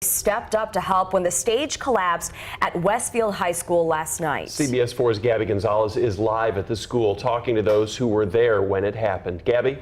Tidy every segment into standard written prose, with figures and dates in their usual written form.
Stepped up to help when the stage collapsed at Westfield High School last night. CBS 4's Gabby Gonzalez is live at the school talking to those who were there when it happened. Gabby?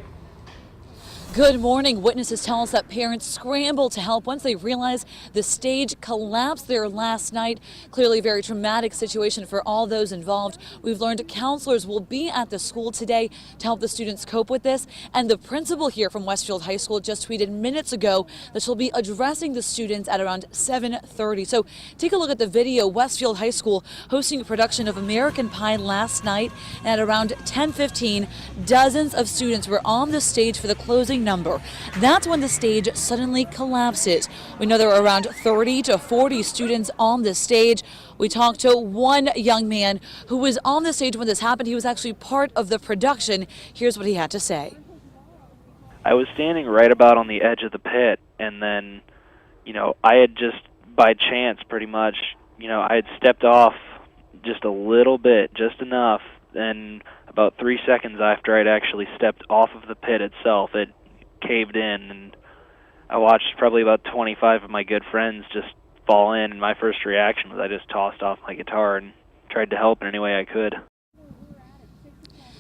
Good morning. Witnesses tell us that parents scrambled to help once they realized the stage collapsed there last night. Clearly a very traumatic situation for all those involved. We've learned counselors will be at the school today to help the students cope with this. And the principal here from Westfield High School just tweeted minutes ago that she'll be addressing the students at around 7:30. So take a look at the video. Westfield High School hosting a production of American Pie last night. And at around 10:15, dozens of students were on the stage for the closing number. That's when the stage suddenly collapses. We know there were around 30 to 40 students on the stage. We talked to one young man who was on the stage when this happened. He was actually part of the production. Here's what he had to say. I was standing right about on the edge of the pit, and then, I had just, by chance pretty much, I had stepped off just a little bit, just enough, and about 3 seconds after I'd actually stepped off of the pit itself, it caved in, and I watched probably about 25 of my good friends just fall in, and my first reaction was I just tossed off my guitar and tried to help in any way I could.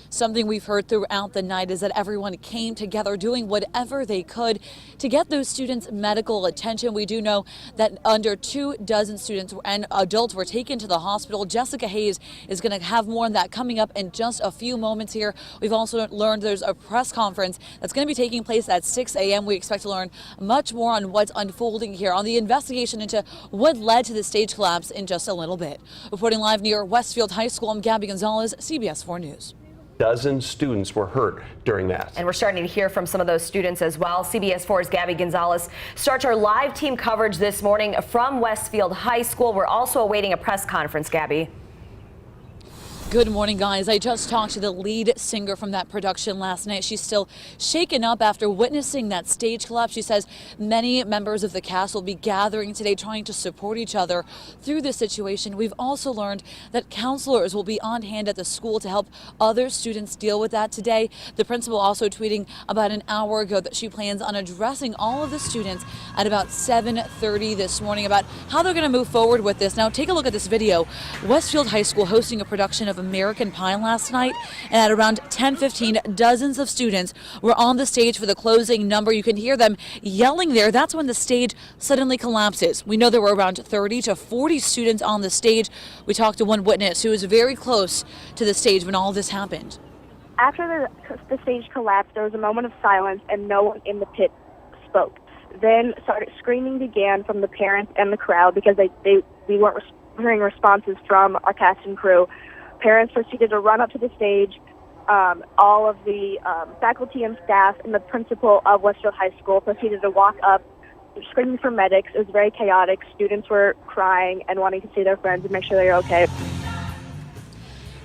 Something we've heard throughout the night is that everyone came together doing whatever they could to get those students medical attention. We do know that under 24 students and adults were taken to the hospital. Jessica Hayes is going to have more on that coming up in just a few moments here. We've also learned there's a press conference that's going to be taking place at 6 a.m. We expect to learn much more on what's unfolding here on the investigation into what led to the stage collapse in just a little bit. Reporting live near Westfield High School, I'm Gabby Gonzalez, CBS 4 News. Dozen students were hurt during that. And we're starting to hear from some of those students as well. CBS 4's Gabby Gonzalez starts our live team coverage this morning from Westfield High School. We're also awaiting a press conference, Gabby. Good morning, guys. I just talked to the lead singer from that production last night. She's still shaken up after witnessing that stage collapse. She says many members of the cast will be gathering today trying to support each other through this situation. We've also learned that counselors will be on hand at the school to help other students deal with that today. The principal also tweeting about an hour ago that she plans on addressing all of the students at about 7:30 this morning about how they're going to move forward with this. Now, take a look at this video. Westfield High School hosting a production of American Pie last night, and at around 10:15, dozens of students were on the stage for the closing number. You can hear them yelling there. That's when the stage suddenly collapses. We know there were around 30 to 40 students on the stage. We talked to one witness who was very close to the stage when all this happened. After the stage collapsed, there was a moment of silence, and no one in the pit spoke. Then screaming began from the parents and the crowd because we weren't hearing responses from our cast and crew. Parents proceeded to run up to the stage. All of the faculty and staff and the principal of Westfield High School proceeded to walk up, screaming for medics. It was very chaotic. Students were crying and wanting to see their friends and make sure they were okay.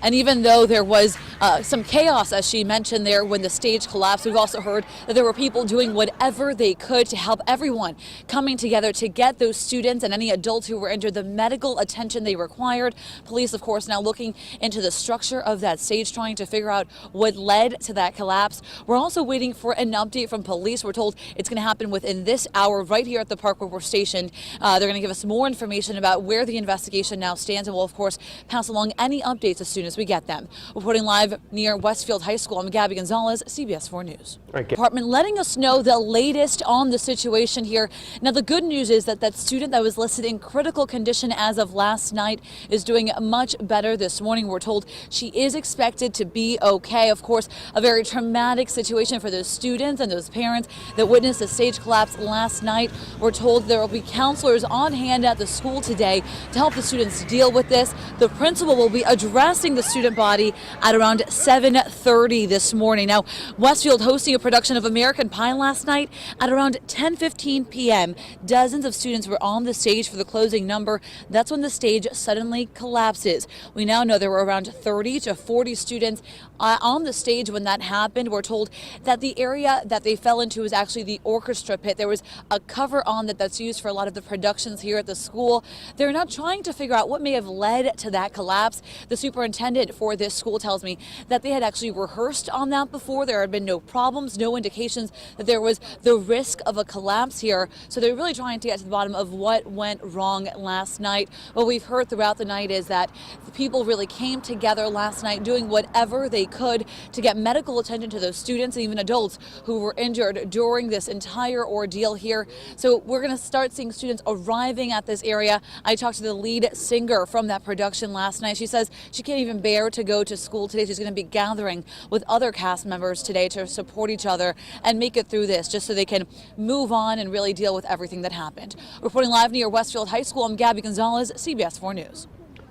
And even though there was some chaos, as she mentioned there, when the stage collapsed, we've also heard that there were people doing whatever they could to help everyone, coming together to get those students and any adults who were injured the medical attention they required. Police, of course, now looking into the structure of that stage, trying to figure out what led to that collapse. We're also waiting for an update from police. We're told it's going to happen within this hour right here at the park where we're stationed. They're going to give us more information about where the investigation now stands, and we'll, of course, pass along any updates as soon as we get them. Reporting live near Westfield High School, I'm Gabby Gonzalez, CBS 4 News. Department letting us know the latest on the situation here. Now, the good news is that student that was listed in critical condition as of last night is doing much better this morning. We're told she is expected to be okay. Of course, a very traumatic situation for those students and those parents that witnessed the stage collapse last night. We're told there will be counselors on hand at the school today to help the students deal with this. The principal will be addressing the student body at around 7:30 this morning. Now, Westfield hosting a production of American Pie last night at around 10:15 p.m. Dozens of students were on the stage for the closing number. That's when the stage suddenly collapses. We now know there were around 30 to 40 students on the stage when that happened. We're told that the area that they fell into is actually the orchestra pit. There was a cover on that's used for a lot of the productions here at the school. They're now trying to figure out what may have led to that collapse. The superintendent superintendent for this school tells me that they had actually rehearsed on that before. There had been no problems, no indications that there was the risk of a collapse here. So they're really trying to get to the bottom of what went wrong last night. What we've heard throughout the night is that the people really came together last night doing whatever they could to get medical attention to those students and even adults who were injured during this entire ordeal here. So we're going to start seeing students arriving at this area. I talked to the lead singer from that production last night. She says she can't even bear to go to school today. She's going to be gathering with other cast members today to support each other and make it through this just so they can move on and really deal with everything that happened. Reporting live near Westfield High School, I'm Gabby Gonzalez, CBS 4 News.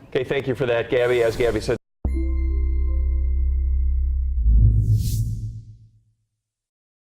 Okay, thank you for that, Gabby. As Gabby said,